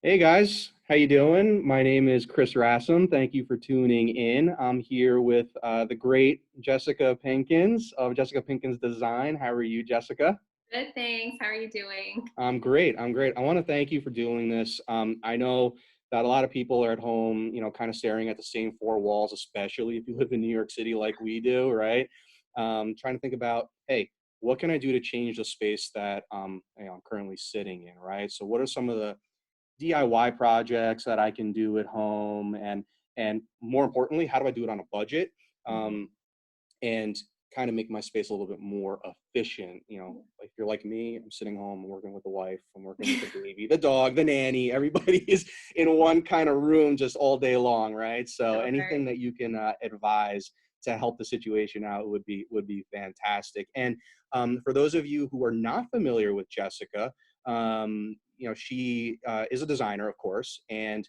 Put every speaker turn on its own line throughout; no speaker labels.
Hey guys, how you doing? My name is Chris Rassam. Thank you for tuning in. I'm here with the great Jessica Pinkins of Jessica Pinkins Design. How are you, Jessica?
Good, thanks. How are you doing?
I'm great. I'm great. I want to thank you for doing this. I know that a lot of people are at home, kind of staring at the same four walls, especially if you live in New York City like we do, right? Trying to think about, hey, what can I do to change the space that I'm currently sitting in, right? So, what are some of the DIY projects that I can do at home, and more importantly, how do I do it on a budget, um, and kind of make my space a little bit more efficient. Like if you're like me, I'm sitting home, I'm working with the wife, I'm working with the baby, the dog, the nanny. Everybody is in one kind of room just all day long, right? So
Sure.
anything that you can advise to help the situation out would be fantastic. And for those of you who are not familiar with Jessica, she is a designer, of course, and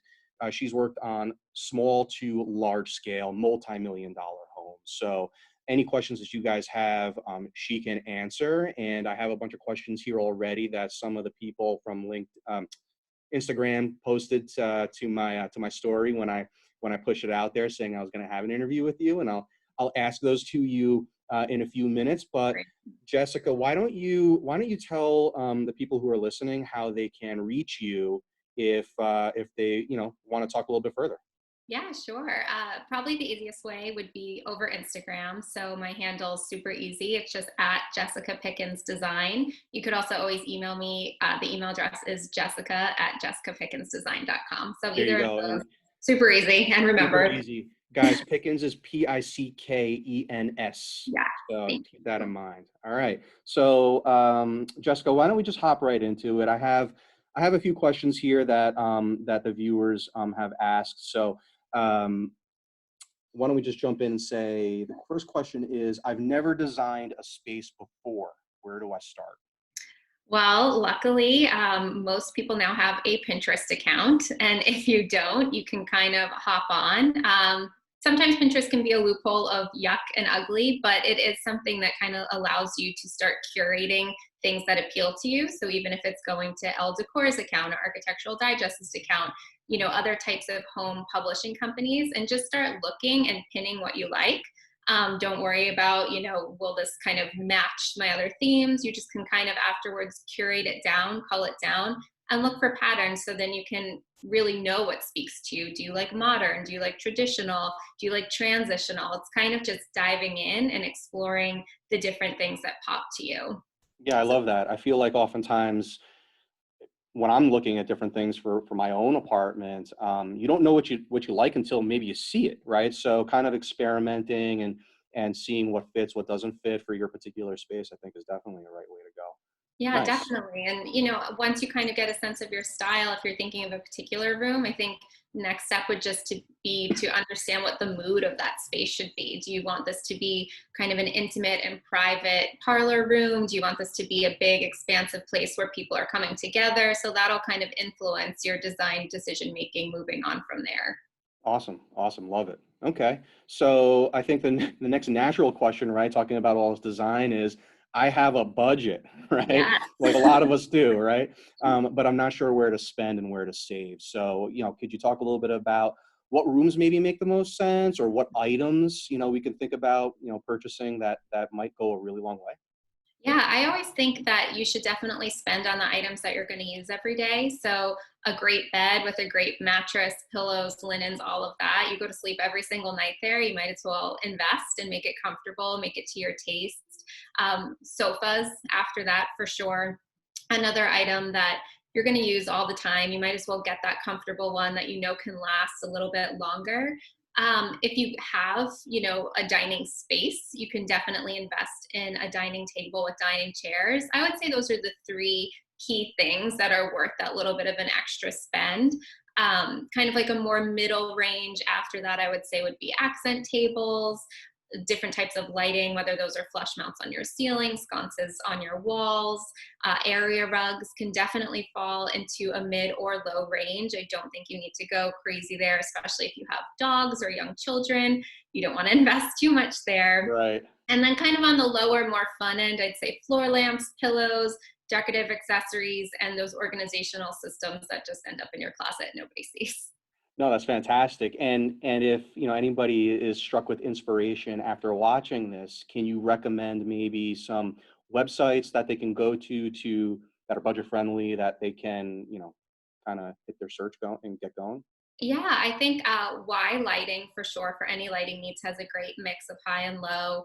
she's worked on small to large scale, multi-million dollar homes. So any questions that you guys have, she can answer. And I have a bunch of questions here already that some of the people from Instagram posted to my story when I pushed it out there, saying I was going to have an interview with you, and I'll ask those to you in a few minutes. But
Great.
Jessica, why don't you tell the people who are listening how they can reach you if they want to talk a little bit further?
Yeah, sure. Probably the easiest way would be over Instagram. So my handle is super easy. It's just at Jessica Pickens Design. You could also always email me. The email address is jessica@jessicapickensdesign.com. So
There you
either of
go.
those,
And
super easy and
super
remembered.
easy. Guys, Pickens is Pickens.
Yeah,
So
thank
keep that in
you.
mind. All right. So Jessica, why don't we just hop right into it? I have a few questions here that the viewers have asked. So um, why don't we just jump in and say the first question is, I've never designed a space before. Where do I start?
Well, luckily, most people now have a Pinterest account. And if you don't, you can kind of hop on. Sometimes Pinterest can be a loophole of yuck and ugly, but it is something that kind of allows you to start curating things that appeal to you. So even if it's going to Elle Decor's account or Architectural Digest's account, other types of home publishing companies, and just start looking and pinning what you like. Don't worry about, will this kind of match my other themes? You just can kind of afterwards curate it down, cull it down, and look for patterns so then you can really know what speaks to you. Do you like modern? Do you like traditional? Do you like transitional? It's kind of just diving in and exploring the different things that pop to you.
Yeah, I
So
love that. I feel like oftentimes when I'm looking at different things for my own apartment, you don't know what you like until maybe you see it, right? So kind of experimenting and seeing what fits, what doesn't fit for your particular space, I think is definitely the right way to go.
yeah,
Nice.
definitely. And once you kind of get a sense of your style, if you're thinking of a particular room, I think next step would just to be to understand what the mood of that space should be. Do you want this to be kind of an intimate and private parlor room? Do you want this to be a big, expansive place where people are coming together? So that'll kind of influence your design decision making moving on from there.
Awesome. Awesome. Love it. Okay. So I think the next natural question, right, talking about all this design is, I have a budget, right?
Yeah.
Like a lot of us do, right? But I'm not sure where to spend and where to save. So, could you talk a little bit about what rooms maybe make the most sense, or what items, we can think about, purchasing that might go a really long way?
Yeah, I always think that you should definitely spend on the items that you're going to use every day. So, a great bed with a great mattress, pillows, linens, all of that. You go to sleep every single night there. You might as well invest and make it comfortable, make it to your taste. Sofas, after that, for sure. Another item that you're going to use all the time, you might as well get that comfortable one that you know can last a little bit longer. If you have, a dining space, you can definitely invest in a dining table with dining chairs. I would say those are the three key things that are worth that little bit of an extra spend. Kind of like a more middle range after that, I would say would be accent tables, different types of lighting, whether those are flush mounts on your ceiling, sconces on your walls, area rugs can definitely fall into a mid or low range. I don't think you need to go crazy there, especially if you have dogs or young children. You don't want to invest too much there.
Right.
And then kind of on the lower, more fun end, I'd say floor lamps, pillows, decorative accessories, and those organizational systems that just end up in your closet nobody sees.
No, that's fantastic. And if, anybody is struck with inspiration after watching this, can you recommend maybe some websites that they can go to that are budget friendly that they can, kind of hit their search going and get going?
Yeah, I think Y lighting for sure for any lighting needs has a great mix of high and low.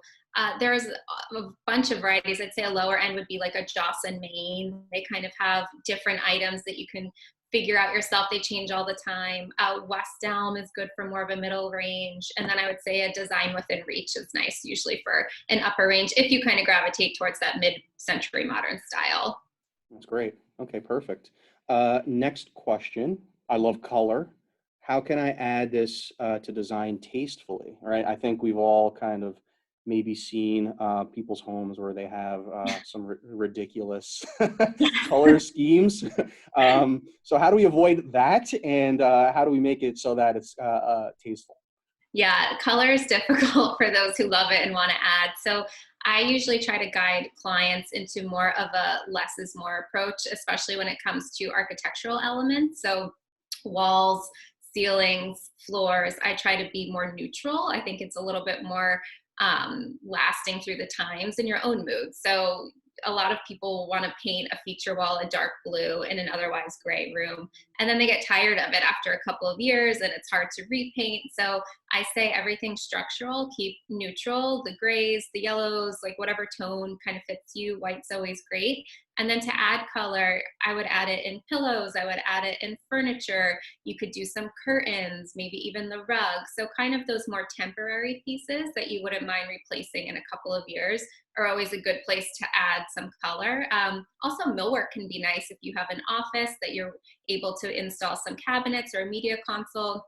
There's a bunch of varieties. I'd say a lower end would be like a Joss and Main. They kind of have different items that you can figure out yourself. They change all the time. West Elm is good for more of a middle range. And then I would say a Design Within Reach is nice, usually for an upper range, if you kind of gravitate towards that mid-century modern style.
That's great. Okay, perfect. Next question. I love color. How can I add this to design tastefully? Right. I think we've all kind of maybe seen people's homes where they have some ridiculous color schemes. So how do we avoid that, and how do we make it so that it's tasteful?
Yeah, color is difficult for those who love it and want to add. So I usually try to guide clients into more of a less is more approach, especially when it comes to architectural elements. So walls, ceilings, floors, I try to be more neutral. I think it's a little bit more lasting through the times in your own mood. So a lot of people want to paint a feature wall a dark blue in an otherwise gray room, and then they get tired of it after a couple of years and it's hard to repaint. So I say everything structural, keep neutral, the grays, the yellows, like whatever tone kind of fits you. White's always great. And then to add color, I would add it in pillows, I would add it in furniture. You could do some curtains, maybe even the rug. So kind of those more temporary pieces that you wouldn't mind replacing in a couple of years are always a good place to add some color. Also, millwork can be nice if you have an office that you're able to install some cabinets or a media console.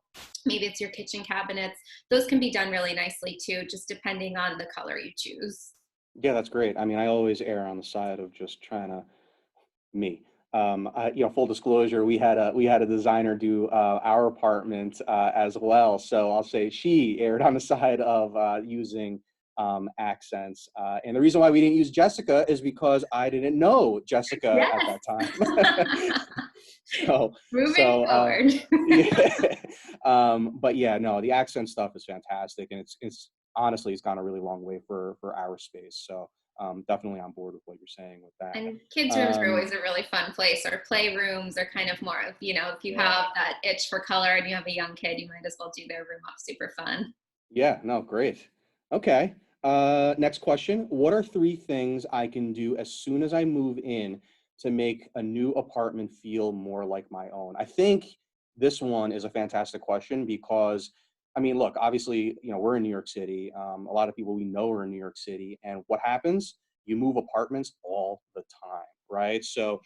Maybe it's your kitchen cabinets. Those can be done really nicely too, just depending on the color you choose.
Yeah, that's great. I mean, I always err on the side of just trying to me. Full disclosure, we had a designer do our apartment as well. So I'll say she erred on the side of using accents. And the reason why we didn't use Jessica is because I didn't know Jessica at
Yes.
that time. so
Moving
so
forward.
yeah. But yeah, no, the accent stuff is fantastic, and it's honestly it's gone a really long way for our space. So definitely on board with what you're saying with that.
And kids' rooms are
Um,
always a really fun place, or playrooms are kind of more of, if you
yeah,
have that itch for color and you have a young kid, you might as well do their room up super fun.
yeah, no, great. Okay. Next question. What are three things I can do as soon as I move in to make a new apartment feel more like my own? I think this one is a fantastic question because, I mean, look, obviously, we're in New York City. A lot of people we know are in New York City, and what happens? You move apartments all the time, right? So,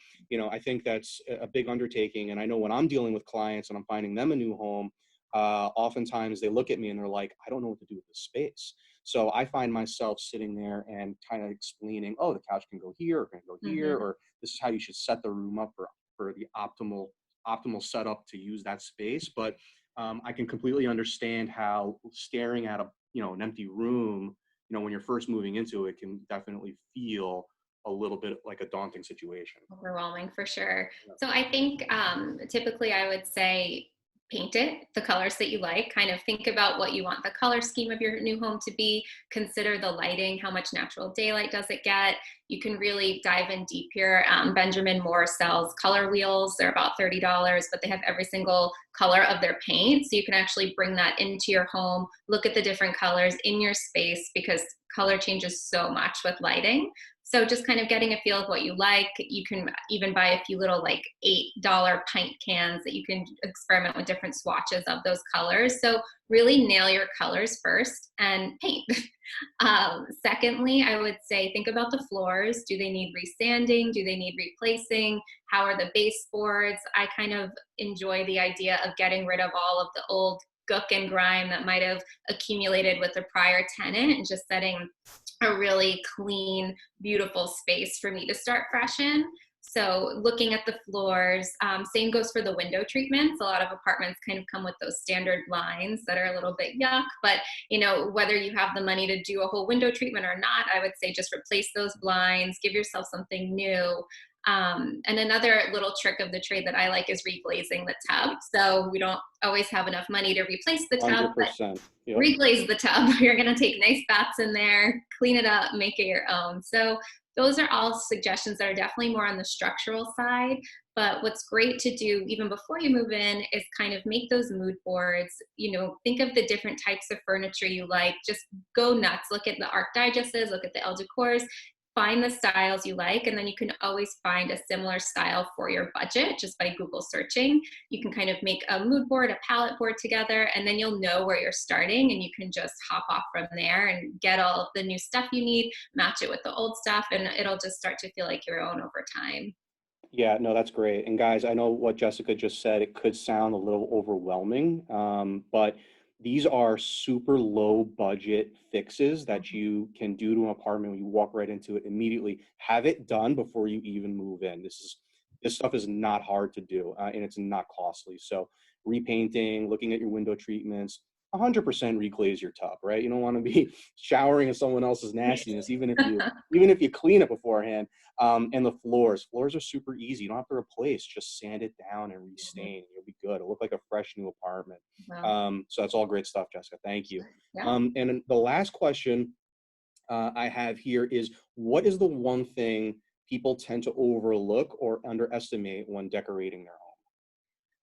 I think that's a big undertaking. And I know when I'm dealing with clients and I'm finding them a new home, oftentimes they look at me and they're like, I don't know what to do with this space. So I find myself sitting there and kind of explaining, oh, the couch can go here or can go here,
Hmm.
or this is how you should set the room up for the optimal setup to use that space. But I can completely understand how staring at an empty room, when you're first moving into it, can definitely feel a little bit like a daunting situation.
Overwhelming for sure. So I think typically I would say paint it the colors that you like. Kind of think about what you want the color scheme of your new home to be. Consider the lighting. How much natural daylight does it get? You can really dive in deep here. Benjamin Moore sells color wheels. They're about $30, but they have every single color of their paint. So you can actually bring that into your home, look at the different colors in your space, because color changes so much with lighting. So just kind of getting a feel of what you like. You can even buy a few little like $8 pint cans that you can experiment with different swatches of those colors. So really nail your colors first and paint. Secondly, I would say think about the floors. Do they need resanding? Do they need replacing? How are the baseboards? I kind of enjoy the idea of getting rid of all of the old gook and grime that might have accumulated with the prior tenant and just setting a really clean, beautiful space for me to start fresh in. So looking at the floors, same goes for the window treatments. A lot of apartments kind of come with those standard blinds that are a little bit yuck, but whether you have the money to do a whole window treatment or not, I would say just replace those blinds, give yourself something new. And another little trick of the trade that I like is reglazing the tub. So we don't always have enough money to replace the tub, but
100%. Yep.
reglaze the tub. You're going to take nice baths in there, clean it up, make it your own. So those are all suggestions that are definitely more on the structural side. But what's great to do even before you move in is kind of make those mood boards. Think of the different types of furniture you like. Just go nuts. Look at the Arc Digests, look at the Elle Decors, find the styles you like, and then you can always find a similar style for your budget just by Google searching. You can kind of make a mood board, a palette board together, and then you'll know where you're starting, and you can just hop off from there and get all of the new stuff you need, match it with the old stuff, and it'll just start to feel like your own over time.
Yeah, no, that's great. And guys, I know what Jessica just said, it could sound a little overwhelming, but these are super low budget fixes that you can do to an apartment when you walk right into it immediately. Have it done before you even move in. This stuff is not hard to do, and it's not costly. So repainting, looking at your window treatments, 100% reglaze your tub, right? You don't want to be showering in someone else's nastiness, even if you clean it beforehand. And the floors are super easy. You don't have to replace, just sand it down and restain. You'll be good. It'll look like a fresh new apartment.
Wow.
So that's all great stuff, Jessica. Thank you.
Yeah.
And then the last question I have here is, what is the one thing people tend to overlook or underestimate when decorating their home?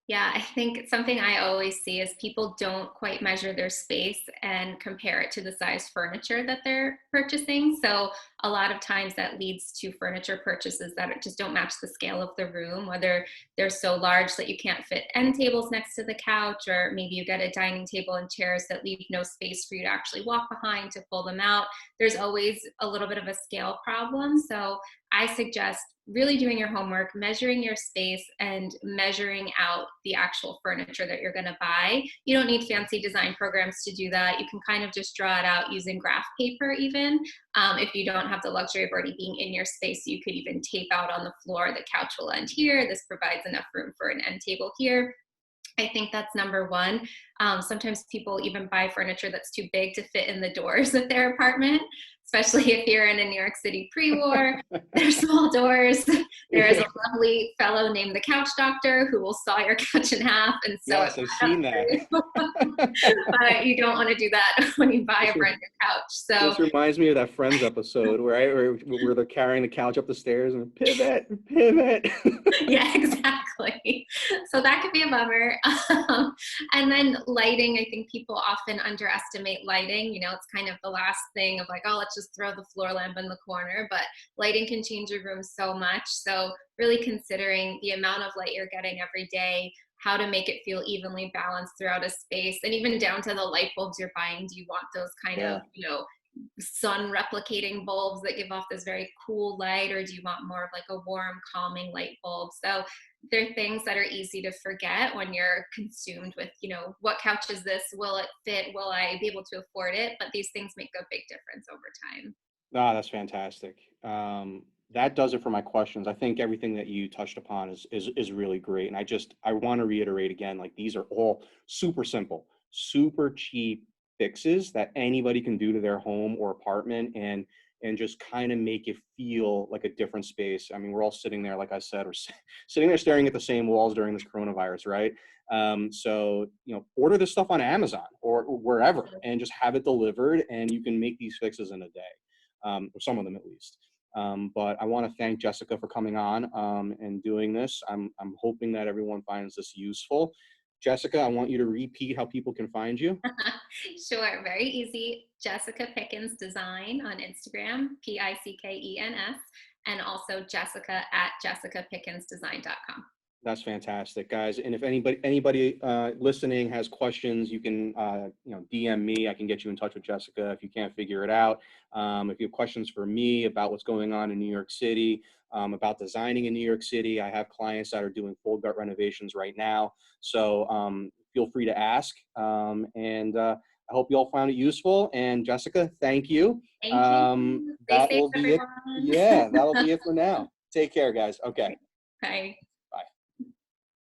Yeah, I think something I always see is people don't quite measure their space and compare it to the size furniture that they're purchasing. So a lot of times that leads to furniture purchases that just don't match the scale of the room, whether they're so large that you can't fit end tables next to the couch, or maybe you get a dining table and chairs that leave no space for you to actually walk behind to pull them out. There's always a little bit of a scale problem. So I suggest really doing your homework, measuring your space, and measuring out the actual furniture that you're going to buy. You don't need fancy design programs to do that. You can kind of just draw it out using graph paper, even. If you don't have the luxury of already being in your space, you could even tape out on the floor, the couch will end here. This provides enough room for an end table here. I think that's number one. Sometimes people even buy furniture that's too big to fit in the doors of their apartment, especially if you're in a New York City pre-war. There's small doors. There is a lovely fellow named the Couch Doctor who will saw your couch in half and sew
Yes,
it
I've
back up
seen that.
for you. But you don't want to do that when you buy a brand new couch. So
This reminds me of that Friends episode where they're carrying the couch up the stairs and pivot, pivot.
yeah, exactly. So that could be a bummer. And then lighting, I think people often underestimate lighting. It's kind of the last thing of like, oh, let's just throw the floor lamp in the corner, but lighting can change your room so much. So really considering the amount of light you're getting every day, how to make it feel evenly balanced throughout a space, and even down to the light bulbs you're buying. Do you want those kind
Yeah.
of, sun replicating bulbs that give off this very cool light, or do you want more of like a warm calming light bulb? So they're things that are easy to forget when you're consumed with, what couch is this, will it fit, will I be able to afford it? But these things make a big difference over time.
Ah, that's fantastic. That does it for my questions. I think everything that you touched upon is really great. And I want to reiterate again, like these are all super simple, super cheap fixes that anybody can do to their home or apartment and just kind of make it feel like a different space. I mean, we're all sitting there, like I said, sitting there staring at the same walls during this coronavirus, right? So, order this stuff on Amazon or wherever and just have it delivered, and you can make these fixes in a day, or some of them at least. But I want to thank Jessica for coming on and doing this. I'm hoping that everyone finds this useful. Jessica, I want you to repeat how people can find you.
Sure, very easy. Jessica Pickens Design on Instagram, Pickens, and also Jessica at jessicapickensdesign.com.
That's fantastic, guys. And if anybody listening has questions, you can DM me. I can get you in touch with Jessica if you can't figure it out. If you have questions for me about what's going on in New York City, about designing in New York City, I have clients that are doing full gut renovations right now. So feel free to ask. And I hope you all found it useful. And Jessica, thank you.
Thank you. Stay
That
safe,
will be it.
everyone.
Yeah, that'll be it for now. Take care, guys. Okay.
Bye.